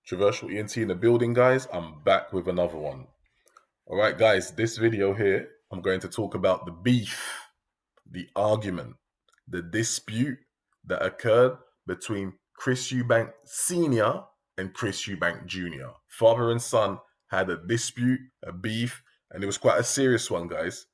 Controversial ENT in the building, guys. I'm back with another one. All right, guys, this video here, I'm going to talk about the beef, the argument, the dispute that occurred between Chris Eubank Sr. and Chris Eubank Jr. Father and son had a dispute, a beef, and it was quite a serious one, guys.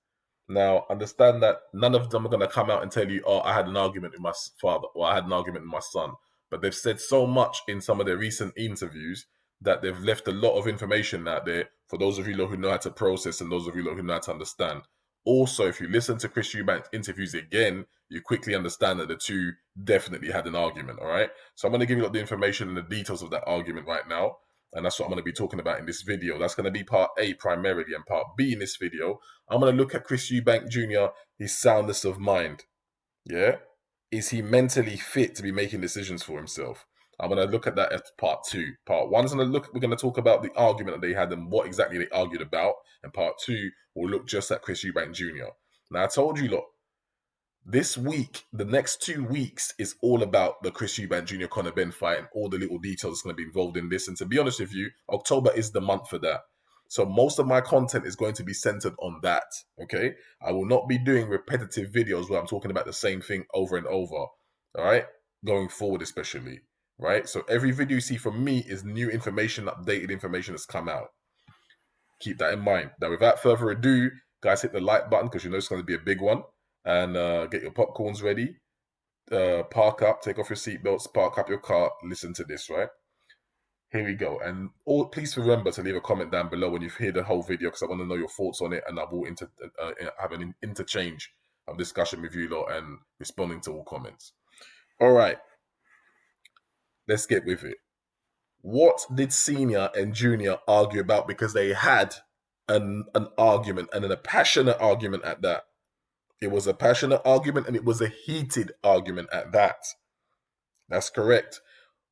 Now, understand that none of them are going to come out and tell you, oh, I had an argument with my father or I had an argument with my son. But they've said so much in some of their recent interviews that they've left a lot of information out there for those of you who know how to process and those of you who know how to understand. Also, if you listen to Chris Eubank's interviews again, you quickly understand that the two definitely had an argument, all right? So I'm going to give you the information and the details of that argument right now. And that's what I'm going to be talking about in this video. That's going to be part A primarily, and part B in this video, I'm going to look at Chris Eubank Jr., his soundness of mind. Yeah? Is he mentally fit to be making decisions for himself? I'm going to look at that as part two. Part one is we're going to talk about the argument that they had and what exactly they argued about. And part two, we'll look just at Chris Eubank Jr. Now, I told you, look, this week, the next 2 weeks is all about the Chris Eubank Jr. Conor Benn fight and all the little details that's going to be involved in this. And to be honest with you, October is the month for that. So most of my content is going to be centered on that, okay? I will not be doing repetitive videos where I'm talking about the same thing over and over, all right? Going forward especially, right? So every video you see from me is new information, updated information that's come out. Keep that in mind. Now, without further ado, guys, hit the like button because you know it's going to be a big one. And get your popcorns ready. Park up, take off your seatbelts, park up your car, listen to this, right? Here we go. And please remember to leave a comment down below when you've heard the whole video because I want to know your thoughts on it, and I will have an interchange of discussion with you lot and responding to all comments. All right. Let's get with it. What did Senior and Junior argue about? Because they had an argument, and a passionate argument at that. It was a passionate argument and it was a heated argument at that. That's correct.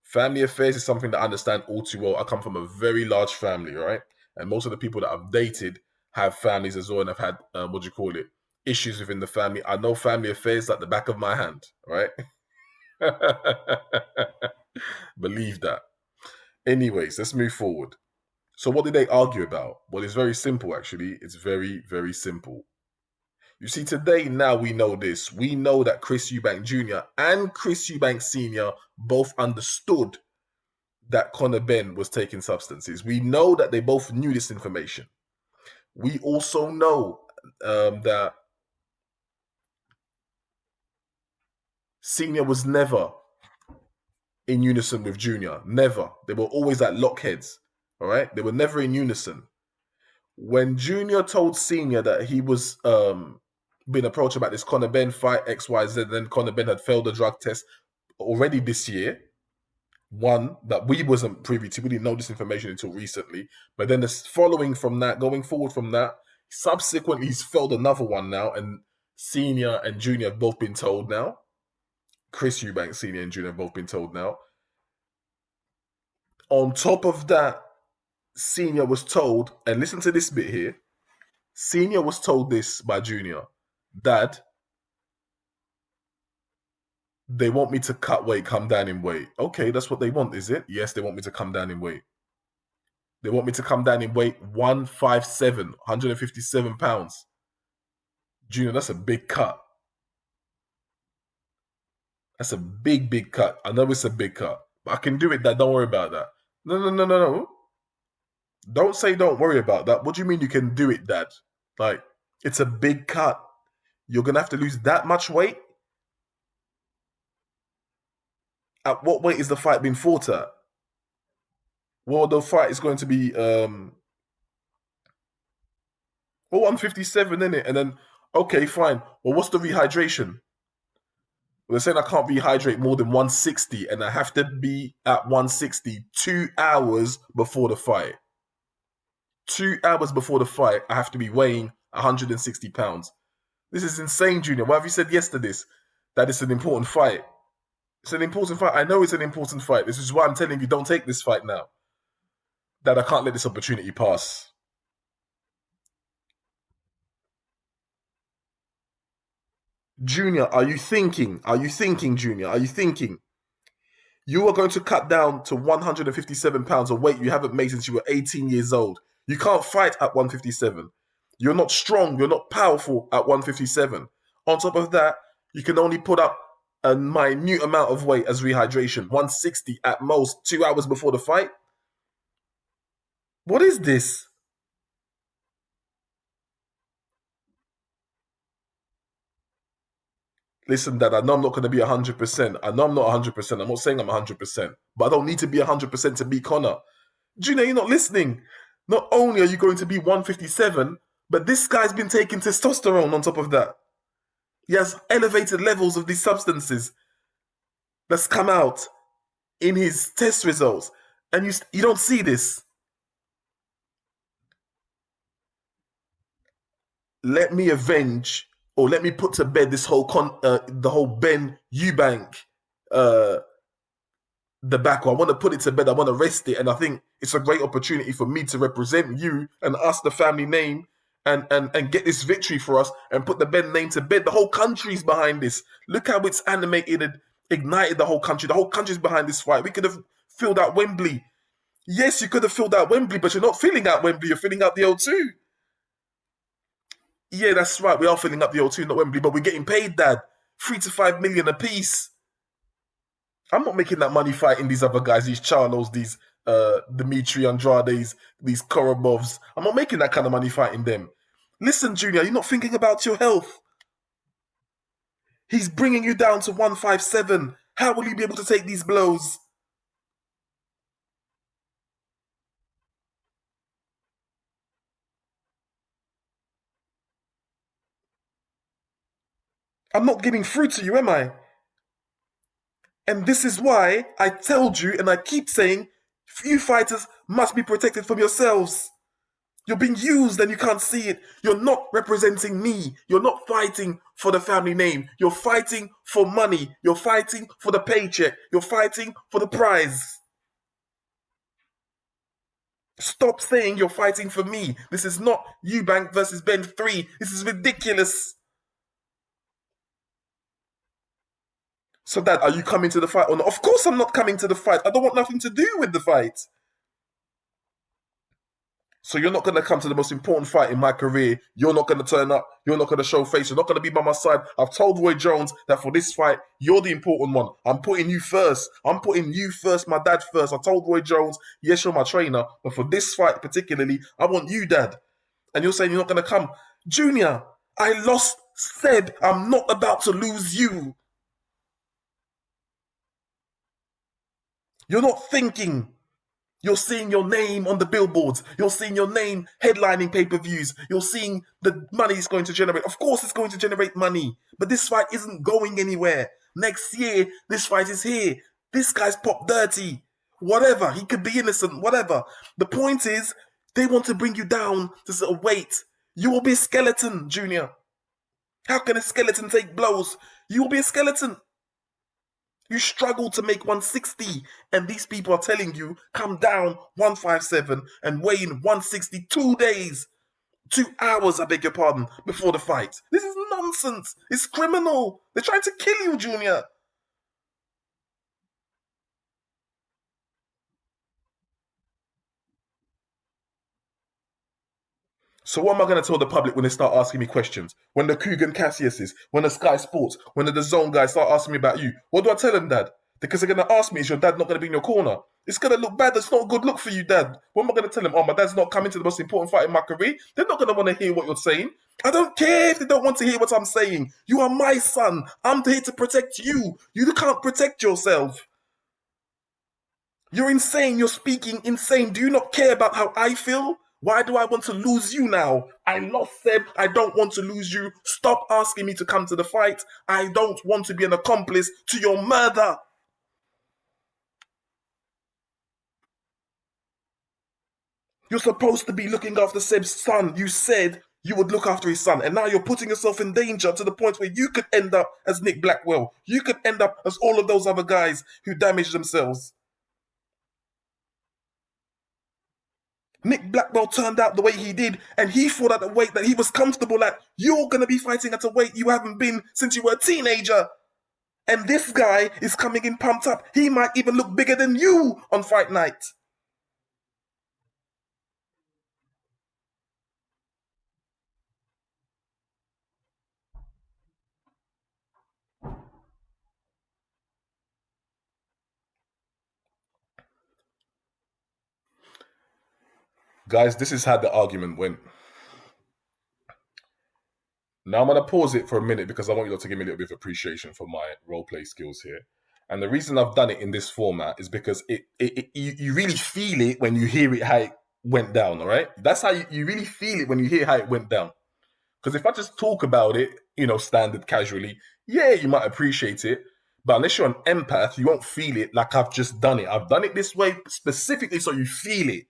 Family affairs is something that I understand all too well. I come from a very large family, right? And most of the people that I've dated have families as well and have had, issues within the family. I know family affairs like the back of my hand, right? Believe that. Anyways, let's move forward. So what did they argue about? Well, it's very simple, actually. It's very, very simple. You see, today now we know this. We know that Chris Eubank Jr. and Chris Eubank Sr. both understood that Conor Benn was taking substances. We know that they both knew this information. We also know that Sr. was never in unison with Jr. Never. They were always like lockheads. All right? They were never in unison. When Jr. told Sr. that he was being approached about this Conor Benn fight, XYZ, then Conor Benn had failed the drug test already this year. One that we wasn't privy to. We didn't know this information until recently. But then the following from that, going forward from that, subsequently he's failed another one now, and Senior and Junior have both been told now. Chris Eubank Senior and Junior have both been told now. On top of that, Senior was told, and listen to this bit here. Senior was told this by Junior. Dad, they want me to cut weight, come down in weight. Okay, that's what they want, is it? Yes, they want me to come down in weight. They want me to come down in weight 157, 157 pounds. Junior, that's a big cut. That's a big, big cut. I know it's a big cut, but I can do it, Dad. Don't worry about that. No. Don't say don't worry about that. What do you mean you can do it, Dad? Like, it's a big cut. You're going to have to lose that much weight? At what weight is the fight being fought at? Well, the fight is going to be 157, innit? And then, okay, fine. Well, what's the rehydration? Well, they're saying I can't rehydrate more than 160, and I have to be at 160 2 hours before the fight. 2 hours before the fight, I have to be weighing 160 pounds. This is insane, Junior. Why have you said yes to this? That it's an important fight. It's an important fight. I know it's an important fight. This is why I'm telling you, don't take this fight now. That I can't let this opportunity pass. Junior, are you thinking? Are you thinking, Junior? Are you thinking? You are going to cut down to 157 pounds, a weight you haven't made since you were 18 years old. You can't fight at 157. You're not strong. You're not powerful at 157. On top of that, you can only put up a minute amount of weight as rehydration, 160 at most, 2 hours before the fight. What is this? Listen, Dad, I know I'm not going to be 100%. I know I'm not 100%. I'm not saying I'm 100%, but I don't need to be 100% to beat Connor. Junior, you're not listening. Not only are you going to be 157, but this guy's been taking testosterone on top of that. He has elevated levels of these substances that's come out in his test results. And you don't see this. Let me avenge, or let me put to bed this whole the whole Ben Eubank uh, debacle. I want to put it to bed. I want to rest it, and I think it's a great opportunity for me to represent you and us, the family name, and get this victory for us and put the Ben name to bed. The whole country's behind this. Look how it's animated and ignited the whole country. The whole country's behind this fight. We could have filled out Wembley. Yes, you could have filled out Wembley, but you're not filling out Wembley. You're filling out the O2. Yeah, that's right. We are filling up the O2, not Wembley, but we're getting paid, Dad. 3 to 5 million a piece. I'm not making that money fighting these other guys, these Charlos, these Dimitri Andrades, these Korobovs. I'm not making that kind of money fighting them. Listen, Junior, you're not thinking about your health. He's bringing you down to 157. How will you be able to take these blows? I'm not getting through to you, am I? And this is why I told you, and I keep saying, you fighters must be protected from yourselves. You're being used and you can't see it. You're not representing me. You're not fighting for the family name. You're fighting for money. You're fighting for the paycheck. You're fighting for the prize. Stop saying you're fighting for me. This is not Eubank versus Ben 3. This is ridiculous. So, Dad, are you coming to the fight or not? Of course I'm not coming to the fight. I don't want nothing to do with the fight. So you're not going to come to the most important fight in my career. You're not going to turn up. You're not going to show face. You're not going to be by my side. I've told Roy Jones that for this fight, you're the important one. I'm putting you first. I'm putting you first, my dad first. I told Roy Jones, yes, you're my trainer, but for this fight particularly, I want you, Dad. And you're saying you're not going to come. Junior, I lost Seb. I'm not about to lose you. You're not thinking. You're seeing your name on the billboards. You're seeing your name headlining pay-per-views. You're seeing the money it's going to generate. Of course it's going to generate money. But this fight isn't going anywhere. Next year, this fight is here. This guy's pop dirty. Whatever. He could be innocent. Whatever. The point is, they want to bring you down to a weight. You will be a skeleton, Junior. How can a skeleton take blows? You will be a skeleton. You struggle to make 160, and these people are telling you come down 157 and weigh in 160 2 days, 2 hours, I beg your pardon, before the fight. This is nonsense. It's criminal. They're trying to kill you, Junior. So what am I going to tell the public when they start asking me questions? When the Coogan Cassiuses, when the Sky Sports, when the DAZN guys start asking me about you, what do I tell them, Dad? Because they're going to ask me, is your dad not going to be in your corner? It's going to look bad. It's not a good look for you, Dad. What am I going to tell them? Oh, my dad's not coming to the most important fight in my career. They're not going to want to hear what you're saying. I don't care if they don't want to hear what I'm saying. You are my son. I'm here to protect you. You can't protect yourself. You're insane. You're speaking insane. Do you not care about how I feel? Why do I want to lose you now? I lost Seb. I don't want to lose you. Stop asking me to come to the fight. I don't want to be an accomplice to your murder. You're supposed to be looking after Seb's son. You said you would look after his son, and now you're putting yourself in danger to the point where you could end up as Nick Blackwell. You could end up as all of those other guys who damaged themselves. Nick Blackwell turned out the way he did, and he fought at a weight that he was comfortable at. You're going to be fighting at a weight you haven't been since you were a teenager. And this guy is coming in pumped up. He might even look bigger than you on fight night. Guys, this is how the argument went. Now I'm going to pause it for a minute because I want you all to give me a little bit of appreciation for my role play skills here. And the reason I've done it in this format is because you really feel it when you hear it how it went down, all right? That's how you really feel it when you hear how it went down. Because if I just talk about it, standard casually, yeah, you might appreciate it. But unless you're an empath, you won't feel it like I've just done it. I've done it this way specifically so you feel it.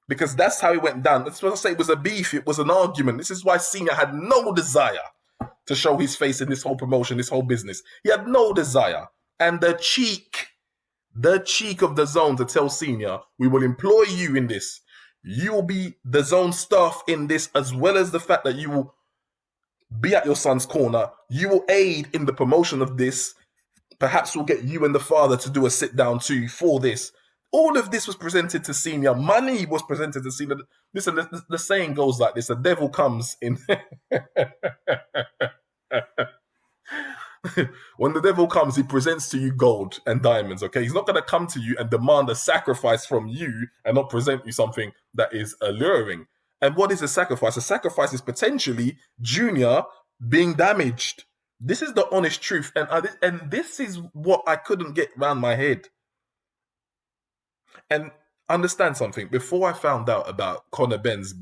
Because that's how it went down. That's what I say. It was a beef. It was an argument. This is why Senior had no desire to show his face in this whole promotion, this whole business. He had no desire. And the cheek of the zone to tell Senior, we will employ you in this. You will be the zone staff in this, as well as the fact that you will be at your son's corner. You will aid in the promotion of this. Perhaps we'll get you and the father to do a sit down too for this. All of this was presented to Senior. Money was presented to Senior. Listen, the saying goes like this: the devil comes in. When the devil comes, he presents to you gold and diamonds, okay? He's not going to come to you and demand a sacrifice from you and not present you something that is alluring. And what is a sacrifice? A sacrifice is potentially Junior being damaged. This is the honest truth. And this is what I couldn't get around my head. And understand something. Before I found out about Conor Benn's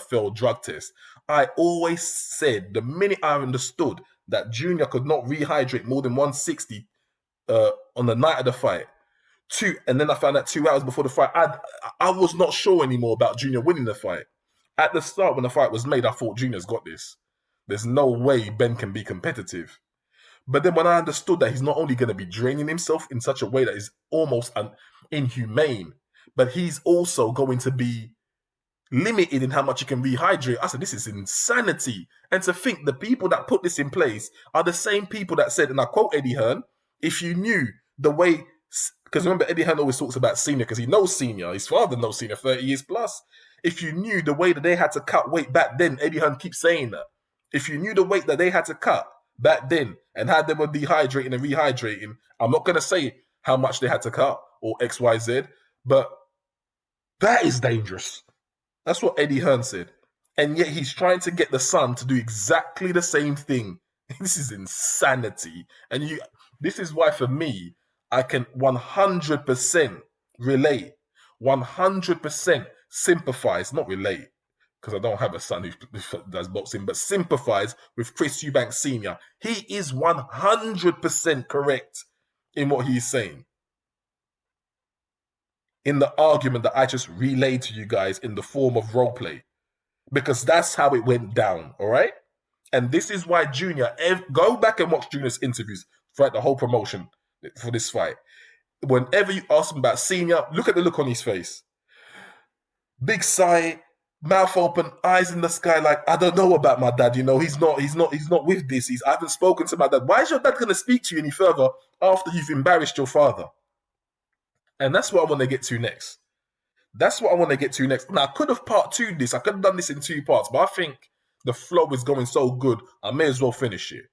failed drug test, I always said, the minute I understood that Junior could not rehydrate more than 160 on the night of the fight, and then I found out 2 hours before the fight, I was not sure anymore about Junior winning the fight. At the start, when the fight was made, I thought Junior's got this. There's no way Ben can be competitive. But then when I understood that he's not only going to be draining himself in such a way that is almost inhumane, but he's also going to be limited in how much he can rehydrate, I said, this is insanity. And to think the people that put this in place are the same people that said, and I quote Eddie Hearn, if you knew the way, because remember, Eddie Hearn always talks about Senior because he knows Senior, his father knows Senior 30 years plus. If you knew the way that they had to cut weight back then, Eddie Hearn keeps saying that. If you knew the weight that they had to cut back then and how they were dehydrating and rehydrating, I'm not going to say how much they had to cut or X, Y, Z, but that is dangerous. That's what Eddie Hearn said. And yet he's trying to get the son to do exactly the same thing. This is insanity. And this is why, for me, I can 100% relate, 100% sympathize, not relate, because I don't have a son who does boxing, but sympathize with Chris Eubank Sr. He is 100% correct in what he's saying, in the argument that I just relayed to you guys in the form of role play, because that's how it went down, all right? And this is why Junior, go back and watch Junior's interviews throughout the whole promotion for this fight. Whenever you ask him about Senior, look at the look on his face. Big sigh, mouth open, eyes in the sky, like, I don't know about my dad, he's not with this. I haven't spoken to my dad. Why is your dad going to speak to you any further after you've embarrassed your father? And that's what I want to get to next. Now, I could have part 2'd this. I could have done this in 2 parts, but I think the flow is going so good, I may as well finish it.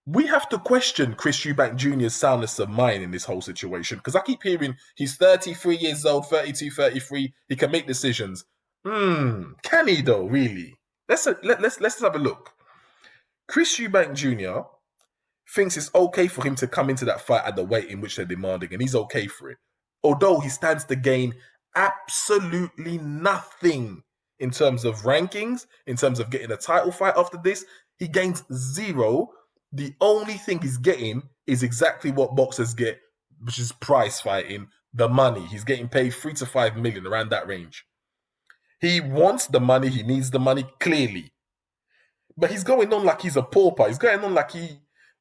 We have to question Chris Eubank Jr.'s soundness of mind in this whole situation, because I keep hearing he's 33 years old, 32, 33. He can make decisions. Can he though? Really? Let's have a look. Chris Eubank Jr. thinks it's okay for him to come into that fight at the weight in which they're demanding, and he's okay for it. Although he stands to gain absolutely nothing in terms of rankings, in terms of getting a title fight after this, he gains 0. The only thing he's getting is exactly what boxers get, which is prize fighting, the money. He's getting paid 3 to 5 million, around that range. He wants the money, he needs the money, clearly. But he's going on like he's a pauper. He's going on like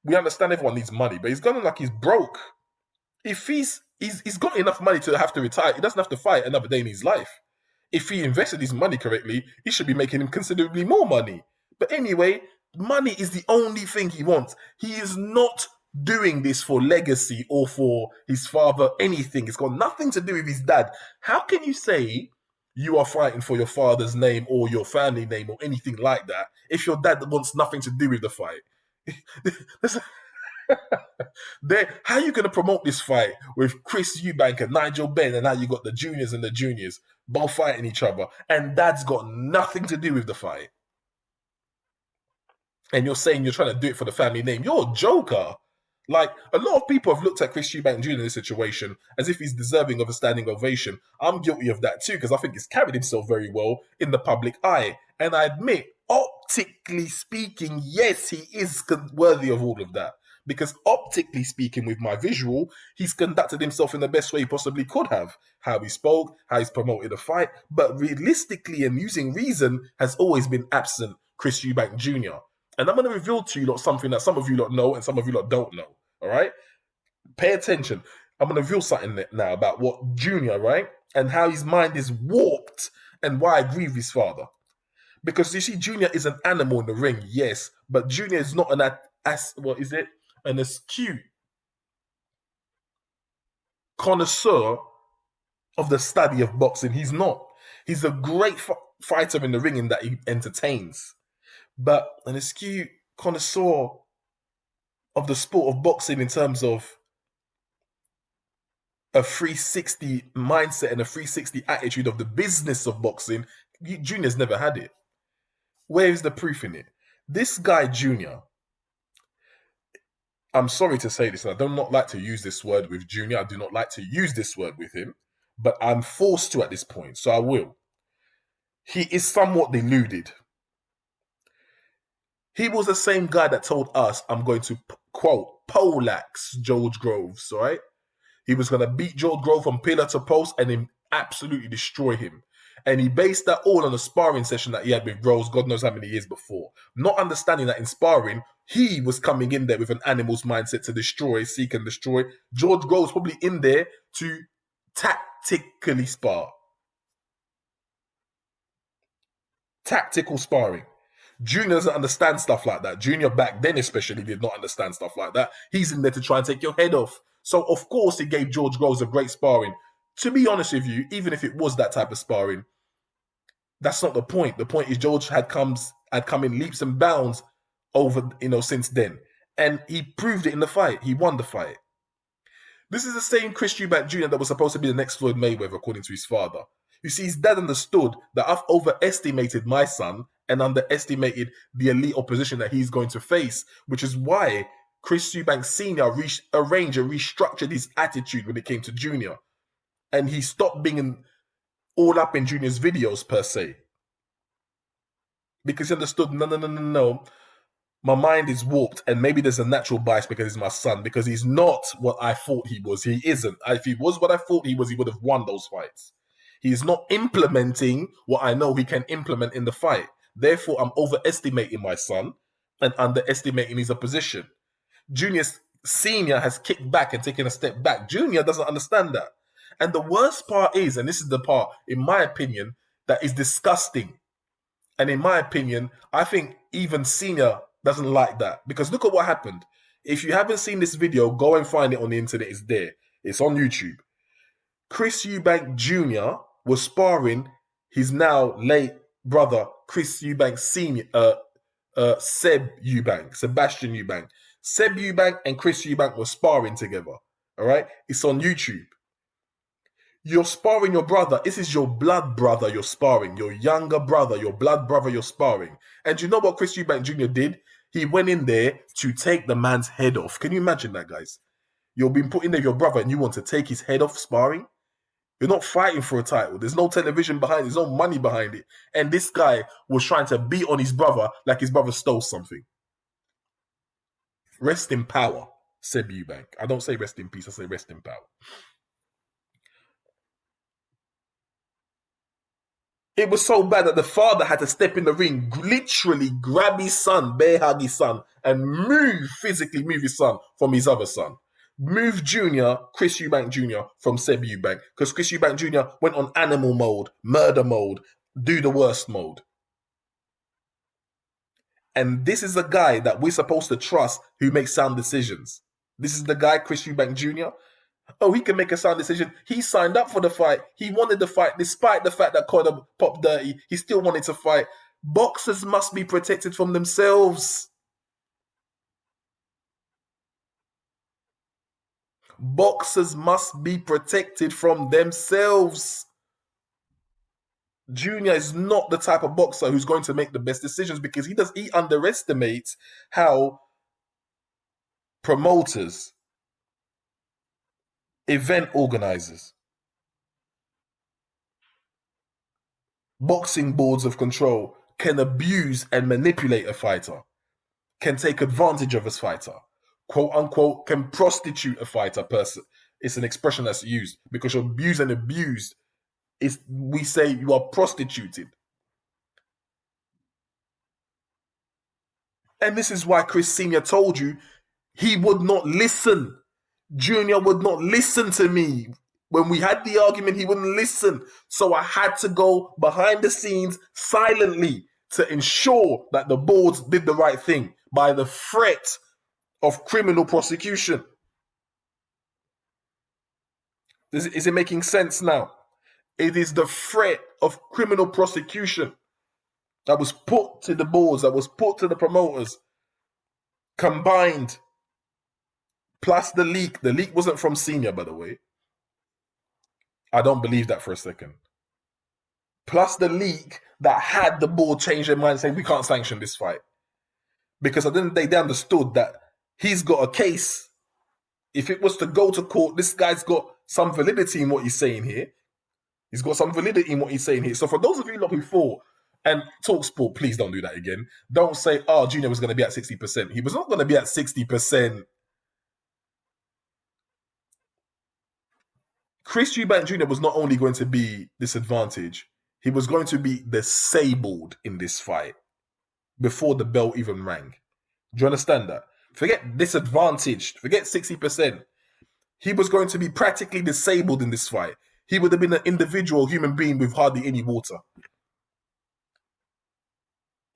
we understand everyone needs money, but he's going on like he's broke. If he's got enough money to have to retire, he doesn't have to fight another day in his life. If he invested his money correctly, he should be making him considerably more money. But anyway, money is the only thing he wants. He is not doing this for legacy or for his father, anything. It's got nothing to do with his dad. How can you say you are fighting for your father's name or your family name or anything like that if your dad wants nothing to do with the fight? How are you going to promote this fight with Chris Eubank and Nigel Benn, and now you got the juniors and the juniors both fighting each other, and dad's got nothing to do with the fight? And you're saying you're trying to do it for the family name. You're a joker. Like, a lot of people have looked at Chris Eubank Jr. in this situation as if he's deserving of a standing ovation. I'm guilty of that too, because I think he's carried himself very well in the public eye. And I admit, optically speaking, yes, he is worthy of all of that. Because optically speaking, with my visual, he's conducted himself in the best way he possibly could have. How he spoke, how he's promoted a fight. But realistically and using reason has always been absent Chris Eubank Jr. And I'm going to reveal to you lot something that some of you lot know and some of you lot don't know. All right? Pay attention. I'm going to reveal something now about what Junior, right? And how his mind is warped and why I agree with his father. Because you see, Junior is an animal in the ring, yes, but Junior is not an astute connoisseur of the study of boxing. He's not. He's a great fighter in the ring in that he entertains, but an astute connoisseur of the sport of boxing in terms of a 360 mindset and a 360 attitude of the business of boxing, Junior's never had it. Where is the proof in it? This guy, Junior, I'm sorry to say this, and I do not like to use this word with Junior. I do not like to use this word with him, but I'm forced to at this point, so I will. He is somewhat deluded. He was the same guy that told us, I'm going to quote, poleaxe George Groves, all right? He was going to beat George Groves from pillar to post and then absolutely destroy him. And he based that all on a sparring session that he had with Groves, God knows how many years before. Not understanding that in sparring, he was coming in there with an animal's mindset to destroy, seek and destroy. George Groves probably in there to tactically spar. Tactical sparring. Junior doesn't understand stuff like that. Junior back then especially did not understand stuff like that. He's in there to try and take your head off. So of course he gave George Groves a great sparring. To be honest with you, even if it was that type of sparring, that's not the point. The point is George had come in leaps and bounds over, since then. And he proved it in the fight. He won the fight. This is the same Chris Eubank Jr. that was supposed to be the next Floyd Mayweather, according to his father. You see, his dad understood that I've overestimated my son and underestimated the elite opposition that he's going to face, which is why Chris Eubank Sr. arranged and restructured his attitude when it came to Junior. And he stopped being all up in Junior's videos, per se. Because he understood, no. My mind is warped, and maybe there's a natural bias because he's my son, because he's not what I thought he was. He isn't. If he was what I thought he was, he would have won those fights. He's not implementing what I know he can implement in the fight. Therefore, I'm overestimating my son and underestimating his opposition. Junior Senior has kicked back and taken a step back. Junior doesn't understand that. And the worst part is, and this is the part, in my opinion, that is disgusting. And in my opinion, I think even Senior doesn't like that. Because look at what happened. If you haven't seen this video, go and find it on the internet. It's there. It's on YouTube. Chris Eubank Jr. was sparring his now late brother, Chris Eubank Sr., Sebastian Eubank. Seb Eubank and Chris Eubank were sparring together. All right? It's on YouTube. You're sparring your brother. This is your blood brother you're sparring. Your younger brother, your blood brother you're sparring. And you know what Chris Eubank Jr. did? He went in there to take the man's head off. Can you imagine that, guys? You're being put in there with your brother and you want to take his head off sparring? You're not fighting for a title. There's no television behind it. There's no money behind it. And this guy was trying to beat on his brother like his brother stole something. Rest in power, Seb Eubank. I don't say rest in peace. I say rest in power. It was so bad that the father had to step in the ring, literally grab his son, bear hug his son, and physically move his son from his other son. Move Chris Eubank Jr. from Seb Eubank, because Chris Eubank Jr. went on animal mode, murder mode, do the worst mode. And this is a guy that we're supposed to trust who makes sound decisions. This is the guy, Chris Eubank Jr. Oh, he can make a sound decision. He signed up for the fight. He wanted the fight, despite the fact that Conor popped dirty. He still wanted to fight. Boxers must be protected from themselves. Boxers must be protected from themselves. Junior is not the type of boxer who's going to make the best decisions because he underestimates how promoters, event organizers, boxing boards of control can abuse and manipulate a fighter, can take advantage of a fighter, quote unquote, can prostitute a fighter person. It's an expression that's used because you're abused and abused. We say you are prostituted. And this is why Chris Sr. told you he would not listen. Junior would not listen to me. When we had the argument, he wouldn't listen. So I had to go behind the scenes silently to ensure that the boards did the right thing by the threat of criminal prosecution. Is it making sense now? It is the threat of criminal prosecution that was put to the boards, that was put to the promoters, combined, plus the leak. The leak wasn't from Senior, by the way. I don't believe that for a second. Plus the leak that had the board change their mind saying we can't sanction this fight. Because at the end of the day, they understood that he's got a case. If it was to go to court, this guy's got some validity in what he's saying here. He's got some validity in what he's saying here. So for those of you who thought, and TalkSport, please don't do that again. Don't say, oh, Junior was going to be at 60%. He was not going to be at 60%. Chris Eubank Jr. was not only going to be disadvantaged, he was going to be disabled in this fight before the bell even rang. Do you understand that? Forget disadvantaged, forget 60%. He was going to be practically disabled in this fight. He would have been an individual human being with hardly any water.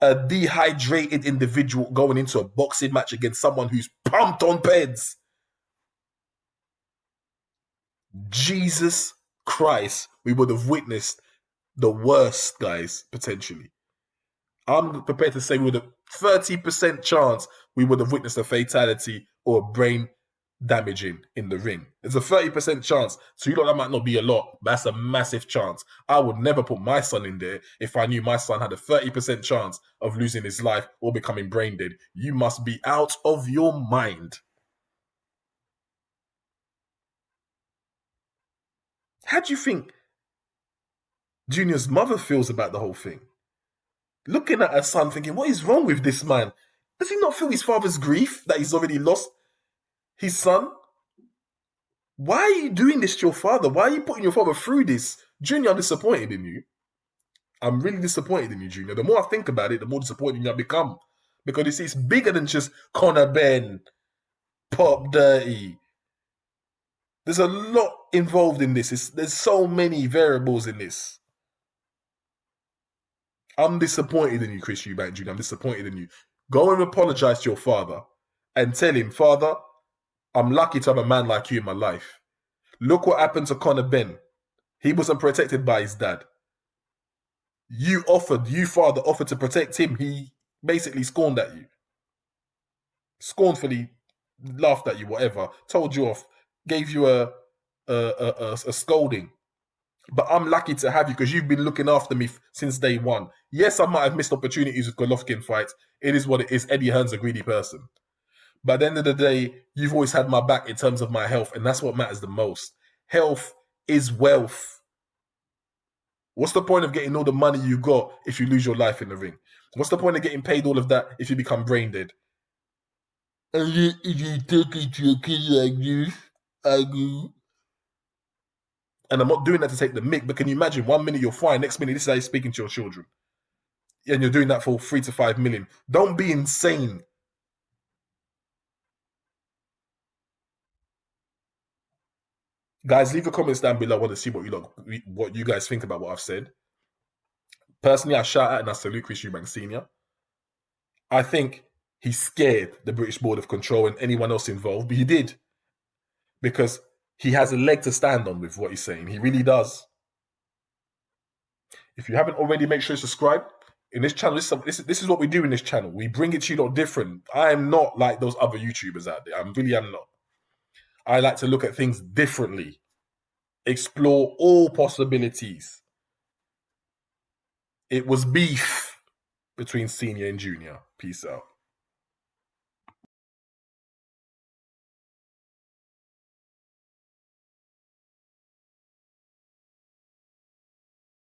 A dehydrated individual going into a boxing match against someone who's pumped on peds. Jesus Christ, we would have witnessed the worst, guys, potentially. I'm prepared to say with a 30% chance we would have witnessed a fatality or a brain damaging in the ring. There's a 30% chance. So you know that might not be a lot, but that's a massive chance. I would never put my son in there if I knew my son had a 30% chance of losing his life or becoming brain dead. You must be out of your mind. How do you think Junior's mother feels about the whole thing? Looking at her son thinking, what is wrong with this man? Does he not feel his father's grief that he's already lost his son? Why are you doing this to your father? Why are you putting your father through this? Junior, I'm disappointed in you. I'm really disappointed in you, Junior. The more I think about it, the more disappointed I become. Because it's bigger than just Conor Ben, Pop Dirty. There's a lot involved in this. There's so many variables in this. I'm disappointed in you, Chris Eubank Jr. I'm disappointed in you. Go and apologize to your father and tell him, Father, I'm lucky to have a man like you in my life. Look what happened to Conor Ben. He wasn't protected by his dad. You, father, offered to protect him. He basically scorned at you. Scornfully laughed at you, whatever. Told you off. Gave you a scolding. But I'm lucky to have you because you've been looking after me since day one. Yes, I might have missed opportunities with Golovkin fights. It is what it is. Eddie Hearn's a greedy person. But at the end of the day, you've always had my back in terms of my health, and that's what matters the most. Health is wealth. What's the point of getting all the money you got if you lose your life in the ring? What's the point of getting paid all of that if you become brain dead? And if you take it to your kids like this, I do. And I'm not doing that to take the mick, but can you imagine 1 minute you're fine, next minute this is how you're speaking to your children. And you're doing that for 3 to 5 million. Don't be insane. Guys, leave the comments down below. I want to see what you guys think about what I've said. Personally, I shout out and I salute Chris Eubank Sr. I think he scared the British Board of Control and anyone else involved, but he did, because he has a leg to stand on with what he's saying. He really does. If you haven't already, make sure you subscribe. In this channel, this is what we do in this channel. We bring it to you lot different. I am not like those other YouTubers out there. I really am not. I like to look at things differently, explore all possibilities. It was beef between Senior and Junior. Peace out.